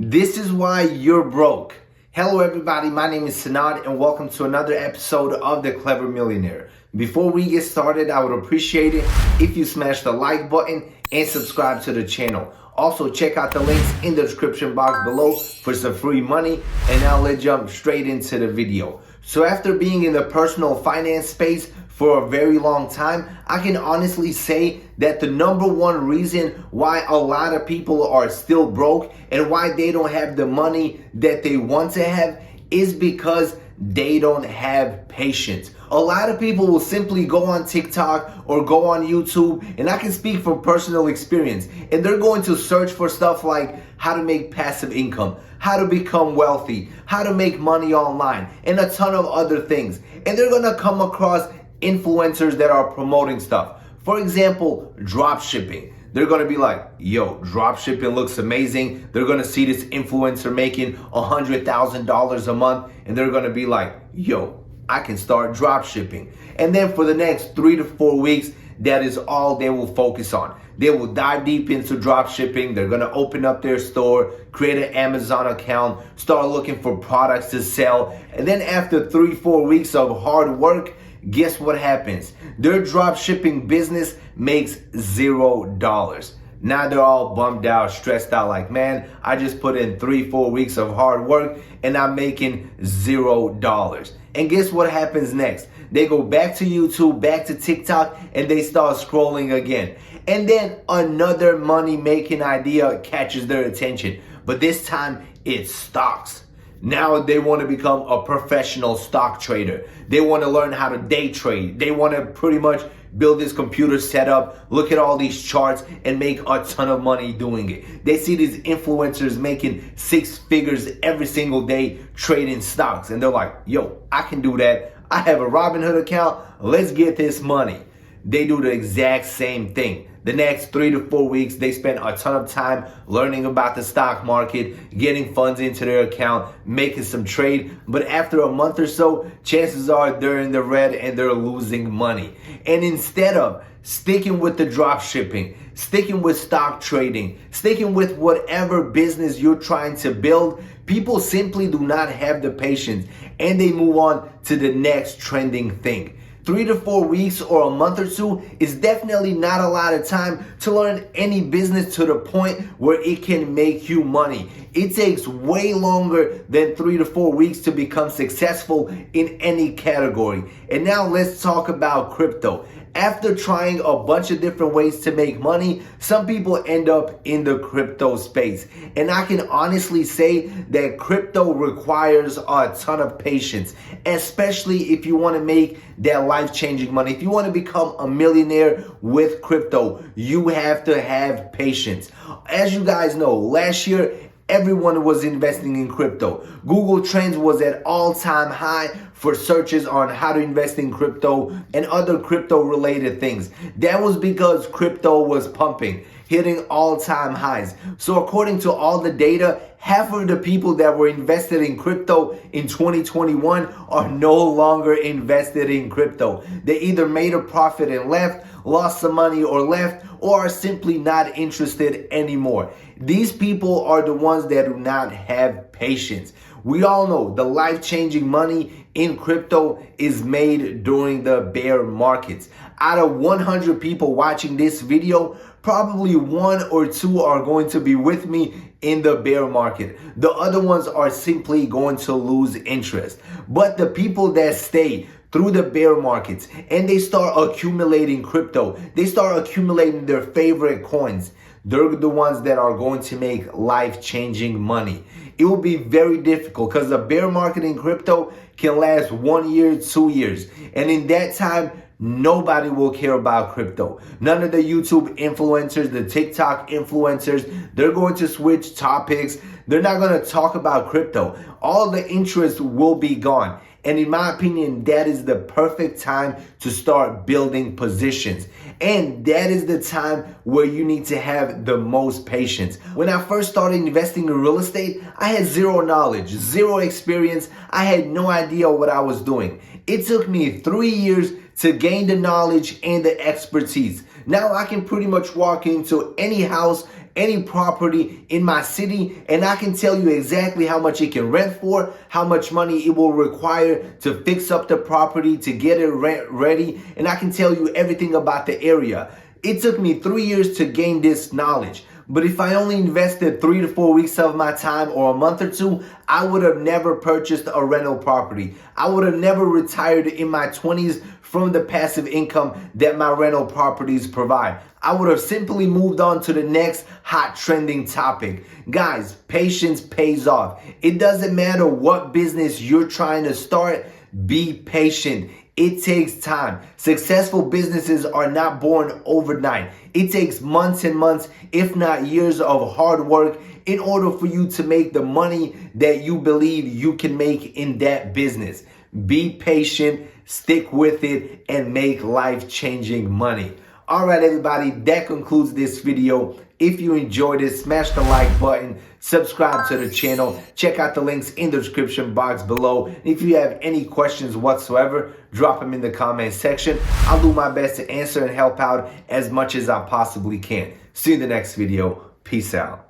This is why you're broke. Hello everybody, my name is Sanad and welcome to another episode of The Clever Millionaire. Before we get started, I would appreciate it if you smash the like button and subscribe to the channel. Also, check out the links in the description box below for some free money, and now let's jump straight into the video. So after being in the personal finance space for a very long time, I can honestly say that the number one reason why a lot of people are still broke and why they don't have the money that they want to have is because they don't have patience. A lot of people will simply go on TikTok or go on YouTube, and I can speak from personal experience, and they're going to search for stuff like how to make passive income, how to become wealthy, how to make money online, and a ton of other things. And they're gonna come across influencers that are promoting stuff. For example, drop shipping. They're gonna be like, yo, drop shipping looks amazing. They're gonna see this influencer making $100,000 a month, and they're gonna be like, yo, I can start drop shipping. And then for the next 3 to 4 weeks, that is all they will focus on. They will dive deep into drop shipping. They're gonna open up their store, create an Amazon account, start looking for products to sell. And then after 3-4 weeks of hard work, guess what happens? Their drop shipping business makes $0. Now they're all bummed out, stressed out, like, man, I just put in 3-4 weeks of hard work and I'm making $0. And guess what happens next? They go back to YouTube, back to TikTok, and they start scrolling again. And then another money-making idea catches their attention. But this time, it's stocks. Now they want to become a professional stock trader. They want to learn how to day trade. They want to pretty much build this computer setup, look at all these charts, and make a ton of money doing it. They see these influencers making 6 figures every single day trading stocks. And they're like, yo, I can do that. I have a Robinhood account. Let's get this money. They do the exact same thing. The next 3 to 4 weeks, they spend a ton of time learning about the stock market, getting funds into their account, making some trade. But after a month or so, chances are they're in the red and they're losing money. And instead of sticking with the drop shipping, sticking with stock trading, sticking with whatever business you're trying to build, people simply do not have the patience and they move on to the next trending thing. 3 to 4 weeks or a month or 2 is definitely not a lot of time to learn any business to the point where it can make you money. It takes way longer than 3 to 4 weeks to become successful in any category. And now let's talk about crypto. After trying a bunch of different ways to make money, some people end up in the crypto space. And I can honestly say that crypto requires a ton of patience, especially if you want to make that life-changing money. If you want to become a millionaire with crypto, you have to have patience. As you guys know, last year, everyone was investing in crypto. Google Trends was at all-time high for searches on how to invest in crypto and other crypto-related things. That was because crypto was pumping, hitting all-time highs. So according to all the data, half of the people that were invested in crypto in 2021 are no longer invested in crypto. They either made a profit and left, lost some money or left, or are simply not interested anymore. These people are the ones that do not have patience. We all know the life-changing money in crypto is made during the bear markets. Out of 100 people watching this video, probably 1 or 2 are going to be with me in the bear market. The other ones are simply going to lose interest. But the people that stay through the bear markets and they start accumulating crypto, they start accumulating their favorite coins, they're the ones that are going to make life-changing money. It will be very difficult because the bear market in crypto can last 1 year, 2 years. And in that time, nobody will care about crypto. None of the YouTube influencers, the TikTok influencers, they're going to switch topics. They're not going to talk about crypto. All the interest will be gone. And in my opinion, that is the perfect time to start building positions. And that is the time where you need to have the most patience. When I first started investing in real estate, I had zero knowledge, zero experience. I had no idea what I was doing. It took me 3 years to gain the knowledge and the expertise. Now I can pretty much walk into any house, any property in my city, and I can tell you exactly how much it can rent for, how much money it will require to fix up the property, to get it rent ready, and I can tell you everything about the area. It took me 3 years to gain this knowledge. But if I only invested 3 to 4 weeks of my time or a month or two, I would have never purchased a rental property. I would have never retired in my 20s from the passive income that my rental properties provide. I would have simply moved on to the next hot trending topic. Guys, patience pays off. It doesn't matter what business you're trying to start, be patient. It takes time. Successful businesses are not born overnight. It takes months and months, if not years of hard work in order for you to make the money that you believe you can make in that business. Be patient, stick with it, and make life-changing money. All right, everybody, that concludes this video. If you enjoyed it, smash the like button, subscribe to the channel, check out the links in the description box below. And if you have any questions whatsoever, drop them in the comment section. I'll do my best to answer and help out as much as I possibly can. See you in the next video. Peace out.